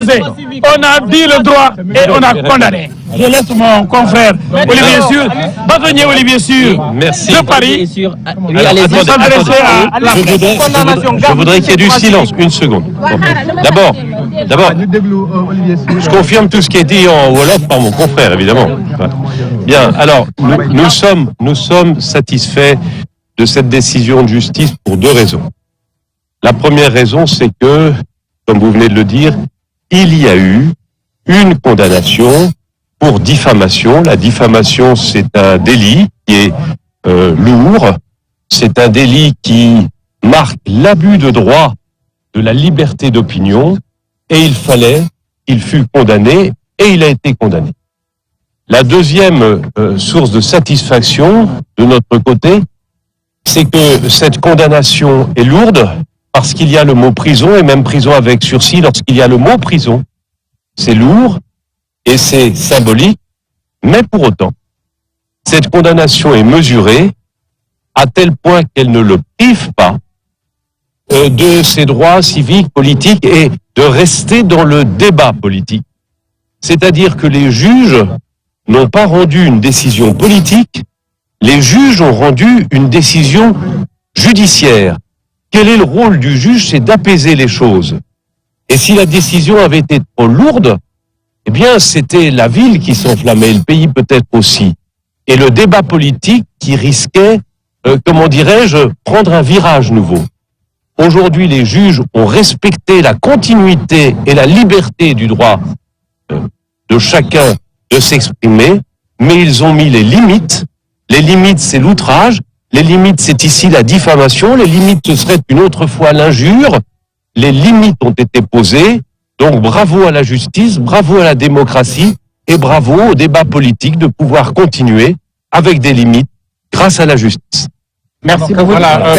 accusé. On a dit le droit et on a condamné. Je laisse mon confrère Olivier Sûr, bâtonnier Olivier Sûr de Paris, s'adresser à la je voudrais qu'il y ait du silence, une seconde. D'abord, je confirme tout ce qui est dit en Wolof par mon confrère, évidemment. Bien, alors, nous sommes satisfaits de cette décision de justice pour deux raisons. La première raison, c'est que, comme vous venez de le dire, il y a eu une condamnation pour diffamation. La diffamation, c'est un délit qui est lourd. C'est un délit qui marque l'abus de droit de la liberté d'opinion. Et il fut condamné et il a été condamné. La deuxième source de satisfaction de notre côté, c'est que cette condamnation est lourde parce qu'il y a le mot prison et même prison avec sursis. Lorsqu'il y a le mot prison, c'est lourd et c'est symbolique, mais pour autant, cette condamnation est mesurée à tel point qu'elle ne le prive pas de ses droits civiques, politiques et de rester dans le débat politique. C'est-à-dire que les juges n'ont pas rendu une décision politique, les juges ont rendu une décision judiciaire. Quel est le rôle du juge? C'est d'apaiser les choses. Et si la décision avait été trop lourde, eh bien, c'était la ville qui s'enflammait, le pays peut-être aussi. Et le débat politique qui risquait, comment dirais-je, prendre un virage nouveau. Aujourd'hui, les juges ont respecté la continuité et la liberté du droit de chacun de s'exprimer, mais ils ont mis les limites. Les limites, c'est l'outrage. Les limites, c'est ici la diffamation. Les limites, ce serait une autre fois l'injure. Les limites ont été posées. Donc, bravo à la justice, bravo à la démocratie et bravo au débat politique de pouvoir continuer avec des limites grâce à la justice. Merci. Voilà,